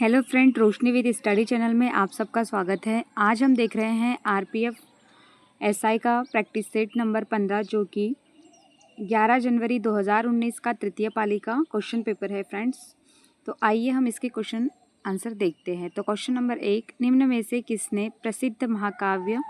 Hello friend, Roshni with study channel में आप सबका स्वागत है। आज हम देख रहे हैं आरपीएफ एसआई का प्रैक्टिस सेट नंबर 15 जो कि 11 जनवरी 2019 का तृतीय पाली का क्वेश्चन पेपर है फ्रेंड्स। तो आइए हम इसके क्वेश्चन आंसर देखते हैं। तो क्वेश्चन नंबर 1, निम्न में से किसने प्रसिद्ध महाकाव्य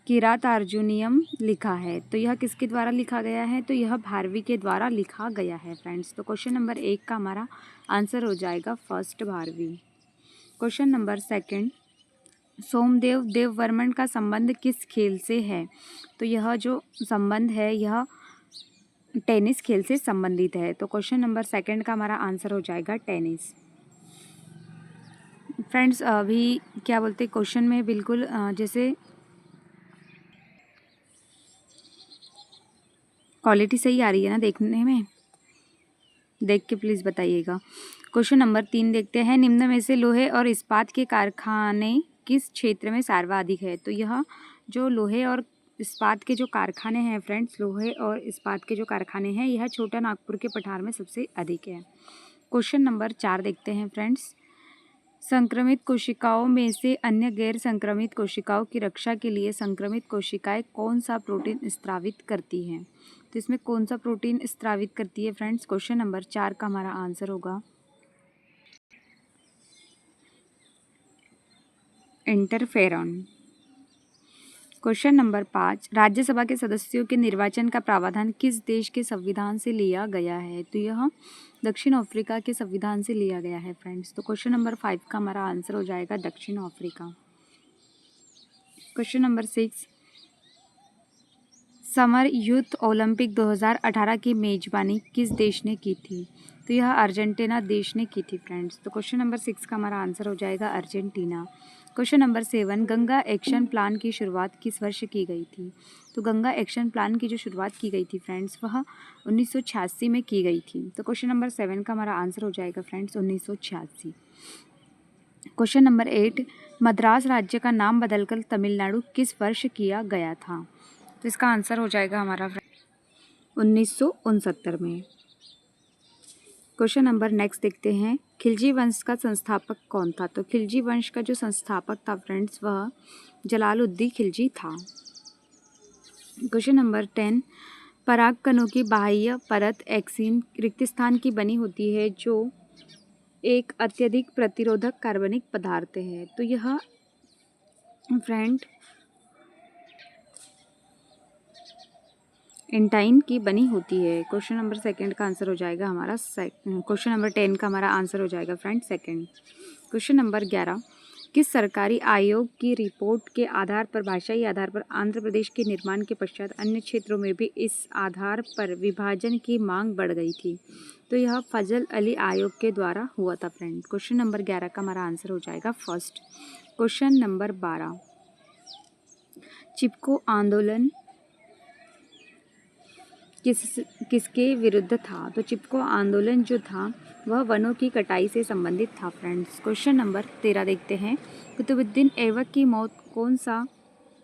किरातार्जुनीयम लिखा है? तो यह किसके द्वारा लिखा गया है? तो यह भारवी के द्वारा लिखा गया है फ्रेंड्स। तो क्वेश्चन नंबर 1 का हमारा आंसर हो जाएगा first Bharvi. Question number 2, Somdev Devvarman का संबंध किस खेल से है? तो यह जो संबंध है यह टेनिस खेल से संबंधित है। तो क्वेश्चन नंबर 2 का हमारा आंसर हो जाएगा टेनिस। फ्रेंड्स अभी क्या बोलते क्वेश्चन में बिल्कुल जैसे क्वालिटी सही आ रही है ना देखने में? देख के प्लीज़ बताइएगा। क्वेश्चन नंबर 3 देखते हैं, निम्न में से लोहे और इस्पात के कारखाने किस क्षेत्र में सर्वाधिक है? तो यह जो लोहे और इस्पात के जो कारखाने हैं फ्रेंड्स, लोहे और इस्पात के जो कारखाने हैं यह छोटा नागपुर के पठार में सबसे अधिक है। क्वेश्चन नंबर 4 देखते हैं फ्रेंड्स, संक्रमित कोशिकाओं में से अन्य गैर संक्रमित कोशिकाओं की रक्षा के लिए संक्रमित कोशिकाएं कौन सा प्रोटीन स्रावित करती हैं? तो इसमें कौन सा प्रोटीन स्रावित करती है फ्रेंड्स? क्वेश्चन नंबर 4 का हमारा आंसर होगा इंटरफेरॉन। क्वेश्चन नंबर 5, राज्यसभा के सदस्यों के निर्वाचन का प्रावधान किस देश के संविधान से लिया गया है? तो यह दक्षिण अफ्रीका के संविधान से लिया गया है फ्रेंड्स। तो क्वेश्चन नंबर 5 का हमारा आंसर हो जाएगा दक्षिण Africa. Question number 6, summer youth Olympic 2018 की मेजबानी किस देश ने की थी? तो यह अर्जेंटीना देश ने की थी फ्रेंड्स। तो क्वेश्चन नंबर 6 का हमारा आंसर हो जाएगा Argentina. Question number 7, Ganga action plan की शुरुआत किस वर्ष की गई थी? तो गंगा एक्शन प्लान की जो शुरुआत की गई थी फ्रेंड्स वह 1986 में की गई थी। तो क्वेश्चन नंबर 7 का हमारा आंसर हो जाएगा फ्रेंड्स 1986। क्वेश्चन नंबर 8, मद्रास राज्य का नाम बदलकर तमिलनाडु किस वर्ष किया गया था? तो इसका आंसर हो जाएगा हमारा 1969 में। क्वेश्चन नंबर नेक्स्ट देखते हैं, खिलजी वंश का संस्थापक कौन था? तो खिलजी वंश का जो संस्थापक था फ्रेंड्स वह जलालुद्दीन खिलजी था। क्वेश्चन नंबर 10, पराग कणों की बाह्य परत एक्सिन रिक्त स्थान की बनी होती है जो एक अत्यधिक प्रतिरोधक कार्बनिक पदार्थ है। तो यह फ्रेंड एंटाइन की बनी होती है। क्वेश्चन नंबर 2 का आंसर हो जाएगा हमारा क्वेश्चन नंबर 10 का हमारा आंसर हो जाएगा फ्रेंड 2। क्वेश्चन नंबर 11, किस सरकारी आयोग की रिपोर्ट के आधार पर भाषाई आधार पर आंध्र प्रदेश के निर्माण के पश्चात अन्य क्षेत्रों में भी इस आधार पर विभाजन की मांग बढ़ गई थी? तो यह फजल अली आयोग के द्वारा हुआ था फ्रेंड। क्वेश्चन नंबर 11 का हमारा आंसर हो जाएगा फर्स्ट। क्वेश्चन नंबर 12, चिपको आंदोलन किसके विरुद्ध था? तो चिपको आंदोलन जो था वह वनों की कटाई से संबंधित था फ्रेंड्स। क्वेश्चन नंबर 13 देखते हैं, कुतुबुद्दीन ऐबक की मौत कौन सा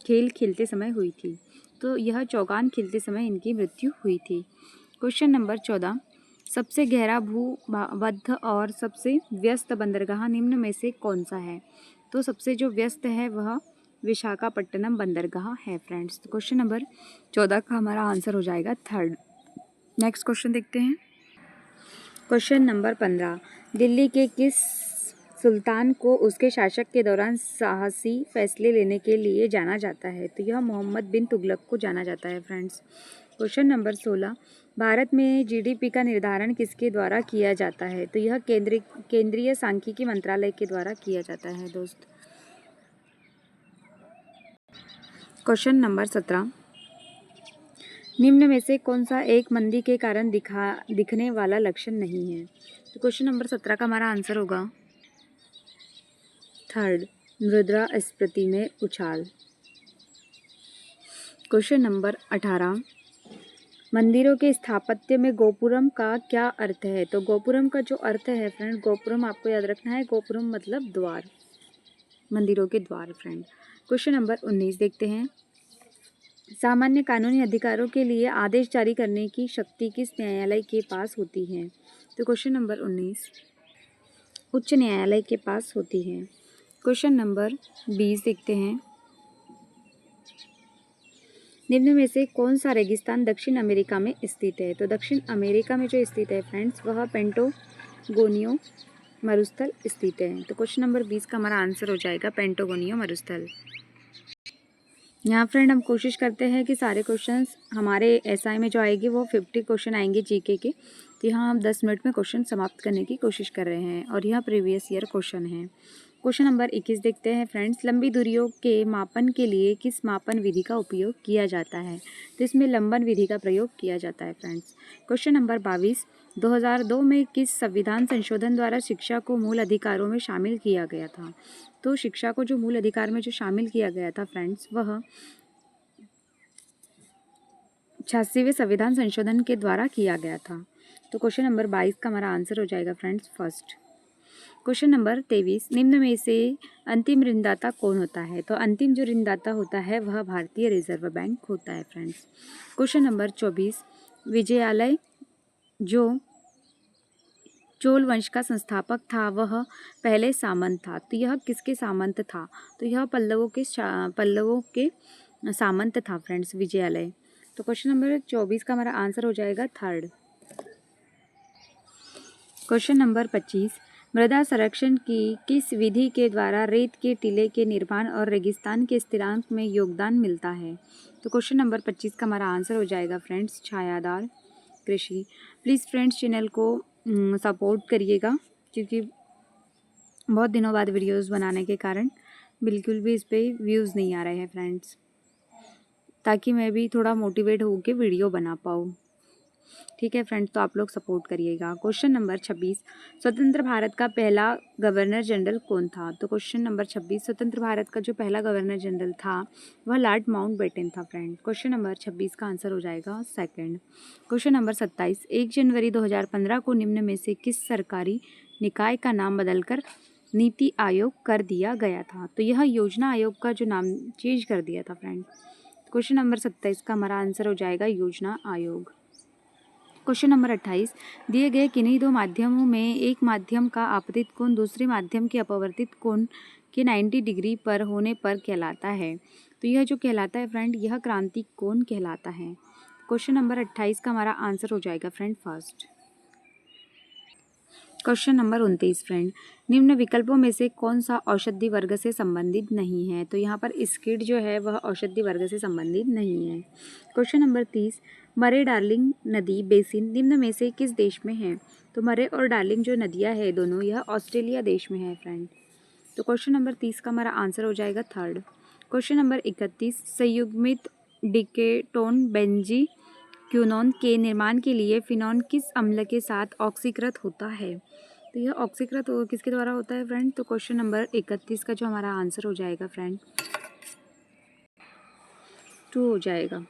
खेल खेलते समय हुई थी? तो यह चौगान खेलते समय इनकी मृत्यु हुई थी। क्वेश्चन नंबर 14, सबसे गहरा भूमध्य और सबसे व्यस्त बंदरगाह निम्न में से कौन सा है? तो सबसे जो व्यस्त है वह विशाखापट्टनम बंदरगाह है फ्रेंड्स। तो क्वेश्चन नंबर 14 का हमारा आंसर हो जाएगा थर्ड। नेक्स्ट क्वेश्चन देखते हैं। क्वेश्चन नंबर 15, दिल्ली के किस सुल्तान को उसके शासक के दौरान साहसी फैसले लेने के लिए जाना जाता है? तो यह मोहम्मद बिन तुगलक को जाना जाता है फ्रेंड्स। क्वेश्चन नंबर 16, भारत में जीडीपी का निर्धारण किसके द्वारा किया जाता है? तो यह केंद्रीय सांख्यिकी मंत्रालय के द्वारा किया जाता है दोस्त। क्वेश्चन नंबर 17, निम्न में से कौन सा एक मंदी के कारण दिखने वाला लक्षण नहीं है? तो क्वेश्चन नंबर 17 का हमारा आंसर होगा थर्ड, मुद्रास्फीति में उछाल। क्वेश्चन नंबर 18, मंदिरों के स्थापत्य में गोपुरम का क्या अर्थ है? तो गोपुरम का जो अर्थ है फ्रेंड, गोपुरम आपको याद रखना है, गोपुरम मतलब द्वार, मंदिरों के द्वार फ्रेंड। क्वेश्चन नंबर 19 देखते हैं, सामान्य कानूनी अधिकारों के लिए आदेश जारी करने की शक्ति किस न्यायालय के पास होती है? तो क्वेश्चन नंबर 19, उच्च न्यायालय के पास होती है? क्वेश्चन नंबर 20 देखते हैं। निम्न में से कौन सा रेगिस्तान दक्षिण अमेरिका में स्थित है? तो दक्षिण अमेरिका में जो स्थित है फ्रेंड्स वह पेंटागोनियो मरुस्थल स्थित है। तो क्वेश्चन नंबर 20 का हमारा आंसर हो जाएगा पेंटागोनियो मरुस्थल। यहाँ फ्रेंड हम कोशिश करते हैं कि सारे क्वेश्चंस हमारे एसआई में जो आएंगे वो 50 क्वेश्चन आएंगे जीके के। तो यहाँ हम 10 मिनट में क्वेश्चन समाप्त करने की कोशिश कर रहे हैं और यह प्रीवियस ईयर क्वेश्चन है। क्वेश्चन नंबर 21 देखते हैं फ्रेंड्स। लंबी दूरियों के मापन के लिए किस मापन विधि का उपयोग किया जाता है? तो इसमें लंबन विधि का प्रयोग किया जाता है फ्रेंड्स। Question number 22। 2002 में किस संविधान संशोधन द्वारा शिक्षा को मूल अधिकारों में शामिल किया गया था? तो शिक्षा को जो मूल अधिकार में जो शामिल किया गया था फ्रेंड्स वह 86वें संविधान संशोधन के द्वारा किया गया था। तो क्वेश्चन नंबर 22 का हमारा आंसर हो जाएगा फ्रेंड्स फर्स्ट। Question number 23। निम्न में से अंतिम ऋणदाता कौन होता है? तो अंतिम जो ऋणदाता होता है वह भारतीय रिजर्व बैंक होता है फ्रेंड्स। Question number 24। विजयालय जो चोल वंश का संस्थापक था वह पहले सामंत था। तो यह किसके सामंत था? तो यह पल्लवों के सामंत था फ्रेंड्स विजयालय। तो क्वेश्चन नंबर 24 का हमारा आंसर हो जाएगा थर्ड। Question number 25। मृदा संरक्षण की किस विधि के द्वारा रेत के टीले के निर्माण और रेगिस्तान के स्थिरांक में योगदान मिलता है? तो क्वेश्चन नंबर 25 का हमारा आंसर हो जाएगा फ्रेंड्स छायादार कृषि। प्लीज़ फ्रेंड्स चैनल को सपोर्ट करिएगा क्योंकि बहुत दिनों बाद वीडियोस बनाने के कारण बिल्कुल भी इस पर व्यूज़ नहीं आ रहे हैं फ्रेंड्स, ताकि मैं भी थोड़ा मोटिवेट होकर वीडियो बना पाऊँ। ठीक है फ्रेंड्स, तो आप लोग सपोर्ट करिएगा। Question number 26। स्वतंत्र भारत का पहला गवर्नर जनरल कौन था? तो क्वेश्चन नंबर 26। स्वतंत्र भारत का जो पहला गवर्नर जनरल था वह लॉर्ड माउंटबेटन था फ्रेंड। क्वेश्चन नंबर 26 का आंसर हो जाएगा सेकंड। Question number 27। 1 जनवरी 2015 को निम्न में से किस सरकारी निकाय का नाम बदलकर नीति आयोग कर दिया गया था? तो यह योजना आयोग का जो नाम चेंज कर दिया था फ्रेंड। क्वेश्चन नंबर 27 का हमारा आंसर हो जाएगा योजना आयोग। Question number 28। दिए गए किन्हीं दो माध्यमों में एक माध्यम का आपतित कोण दूसरे माध्यम के अपवर्तित कोण के 90 डिग्री पर होने पर कहलाता है? तो यह जो कहलाता है फ्रेंड यह क्रांतिक कोण कहलाता है। क्वेश्चन नंबर 28 का हमारा आंसर हो जाएगा friend first. Question number 29 friend. निम्न विकल्पों में से कौन सा औषधि वर्ग से संबंधित नहीं है? तो यहाँ पर स्किड जो है वह औषधि वर्ग से संबंधित नहीं है। Question number 30। मरे डार्लिंग नदी बेसिन निम्न में से किस देश में है? तो मरे और डार्लिंग जो नदियाँ हैं दोनों यह ऑस्ट्रेलिया देश में है फ्रेंड। तो क्वेश्चन नंबर 30 का हमारा आंसर हो जाएगा थर्ड। Question number 31। संयुग्मित डिकेटोन बेंजी क्यूनोन के निर्माण के लिए फिनॉन किस अम्ल के साथ ऑक्सीकृत होता है? तो यह ऑक्सीकृत किसके द्वारा होता है फ्रेंड? तो क्वेश्चन नंबर 31 का जो हमारा आंसर हो जाएगा फ्रेंड 2 हो जाएगा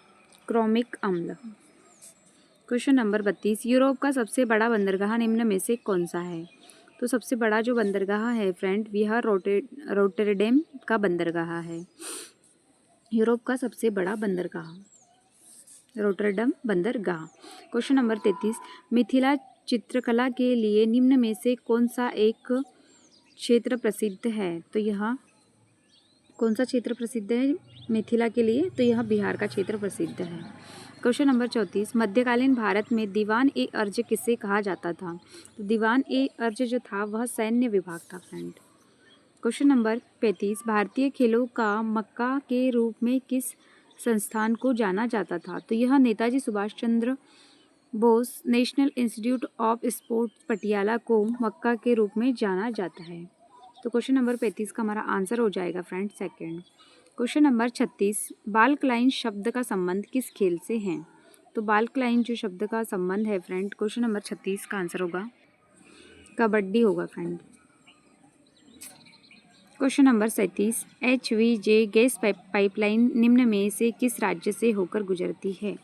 क्रोमिक अम्ल। Question number 32। यूरोप का सबसे बड़ा बंदरगाह निम्न में से कौन सा है? तो सबसे बड़ा जो बंदरगाह है फ्रेंड यह रोटरडेम का बंदरगाह है। यूरोप का सबसे बड़ा बंदरगाह रोटरडम बंदरगाह। Question number 33। मिथिला चित्रकला के लिए निम्न में से कौन सा एक क्षेत्र प्रसिद्ध है? तो यह कौन सा क्षेत्र प्रसिद्ध है मिथिला के लिए? तो यह बिहार का क्षेत्र प्रसिद्ध है। Question number 34। मध्यकालीन भारत में दीवान ए अर्ज किसे कहा जाता था? तो दीवान ए अर्ज जो था वह सैन्य विभाग था फ्रेंड। Question number 35। भारतीय खेलों का मक्का के रूप में किस संस्थान को जाना जाता था? तो यह Netaji Subhash Chandra Bose National Institute of Sports Patiala को मक्का के रूप में जाना जाता है। तो क्वेश्चन नंबर 35 का हमारा आंसर हो जाएगा फ्रेंड सेकंड। Question number 36। बाल्कलाइन शब्द का संबंध किस खेल से है? तो बाल्कलाइन जो शब्द का संबंध है फ्रेंड क्वेश्चन नंबर 36 का आंसर होगा कबड्डी होगा friend. Question number 37। HVJ gas pipeline निम्न में से किस राज्य से होकर गुजरती है?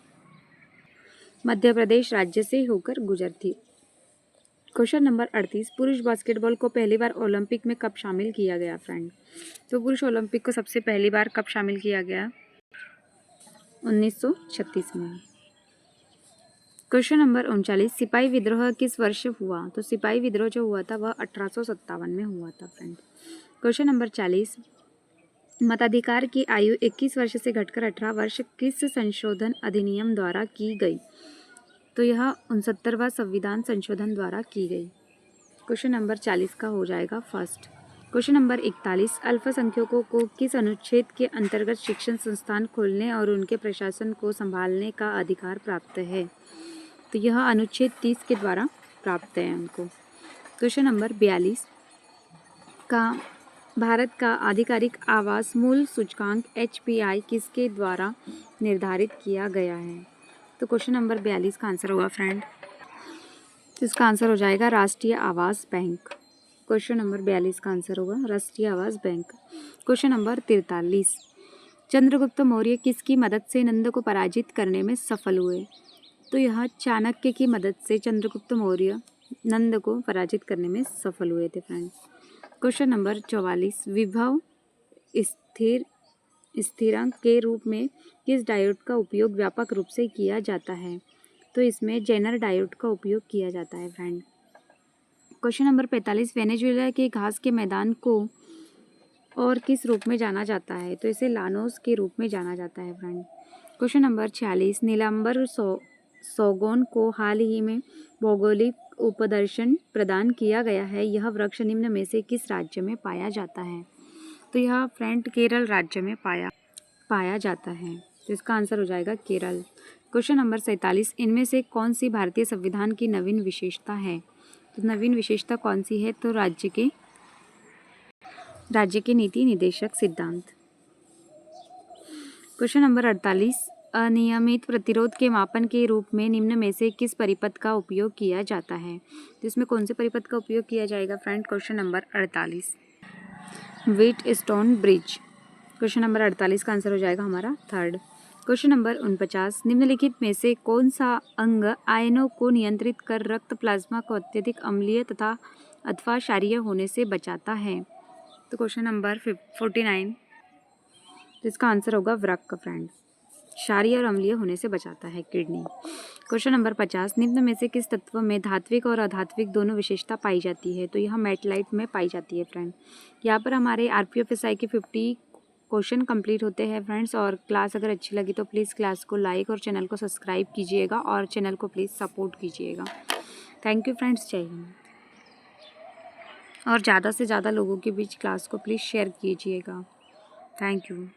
मध्य प्रदेश राज्य से होकर गुजरती। Question number 38। पुरुष बास्केटबॉल को पहली बार ओलंपिक में कब शामिल किया गया फ्रेंड? तो पुरुष ओलंपिक को सबसे पहली बार कब शामिल किया गया? 1936 में। क्वेश्चन नंबर 39, सिपाही विद्रोह किस वर्ष हुआ? तो सिपाही विद्रोह जो हुआ था वह 1857 में हुआ था फ्रेंड। क्वेश्चन नंबर 40, मताधिकार की आयु 21 वर्ष से घटकर 18 वर्ष किस संशोधन अधिनियम द्वारा की गई? तो यह 69वां संविधान संशोधन द्वारा की गई। क्वेश्चन नंबर 40 का हो जाएगा फर्स्ट। क्वेश्चन नंबर 41, अल्पसंख्यकों को किस अनुच्छेद के अंतर्गत शिक्षण संस्थान खोलने और उनके प्रशासन को संभालने का अधिकार प्राप्त है? तो यह अनुच्छेद 30 के द्वारा प्राप्त है उनको। क्वेश्चन नंबर 42 का भारत का आधिकारिक आवास मूल सूचकांक HPI किसके द्वारा निर्धारित किया गया है? तो क्वेश्चन नंबर 42 का आंसर होगा फ्रेंड, इसका आंसर हो जाएगा राष्ट्रीय आवास बैंक। क्वेश्चन नंबर 42 का आंसर होगा राष्ट्रीय आवास bank. Question number 43, Chandragupta Maurya किसकी मदद से नंद को पराजित करने में सफल हुए? तो यह चाणक्य की मदद से चंद्रगुप्त मौर्य नंद को पराजित करने में सफल हुए थे फ्रेंड्स। क्वेश्चन नंबर 44, विभव स्थिरांक के रूप में किस डायोड का उपयोग व्यापक रूप से किया जाता है? तो इसमें जेनर डायोड का उपयोग किया जाता है फ्रेंड। क्वेश्चन नंबर 45, वेनेजुएला के घास के मैदान को और किस रूप में जाना जाता है? तो इसे लानोस के रूप में जाना जाता है फ्रेंड। क्वेश्चन नंबर 46, नीलांबर सौगोन को हाल ही में भौगोलिक उपदर्शन प्रदान किया गया है। यह वृक्ष निम्न में से किस राज्य में पाया जाता है? तो यह फ्रेंड केरल राज्य में पाया जाता है। तो इसका आंसर हो जाएगा केरल। क्वेश्चन नंबर 47, इनमें से कौन सी भारतीय संविधान की नवीन विशेषता है? तो नवीन विशेषता कौन सी है? तो राज्य के नीति निदेशक सिद्धांत। क्वेश्चन नंबर 48, अनियमित प्रतिरोध के मापन के रूप में निम्न में से किस परिपथ का उपयोग किया जाता है? तो इसमें कौन से परिपथ का उपयोग किया जाएगा friend? Question number 48, wheat stone bridge. Question number 48 का आंसर हो जाएगा हमारा थर्ड। क्वेश्चन नंबर 49, निम्नलिखित में से कौन सा अंग आयनों को नियंत्रित कर रक्त प्लाज्मा को अत्यधिक अम्लीय तथा अथवा क्षारीय होने से बचाता है? तो क्वेश्चन नंबर 49, तो इसका आंसर होगा वृक्क फ्रेंड, क्षारीय और अम्लीय होने से बचाता है किडनी। क्वेश्चन नंबर 50, निम्न में से किस तत्व में धात्विक और अधात्विक दोनों विशेषता पाई जाती है? तो यह मेटलाइट में पाई जाती है फ्रेंड। यहाँ पर हमारे RPFSI के 50 क्वेश्चन कंप्लीट होते हैं फ्रेंड्स। और क्लास अगर अच्छी लगी तो प्लीज़ क्लास को लाइक और चैनल को सब्सक्राइब कीजिएगा और चैनल को प्लीज़ सपोर्ट कीजिएगा। थैंक यू फ्रेंड्स, जय हिंद। और ज़्यादा से ज़्यादा लोगों के बीच क्लास को प्लीज़ शेयर कीजिएगा। Thank you.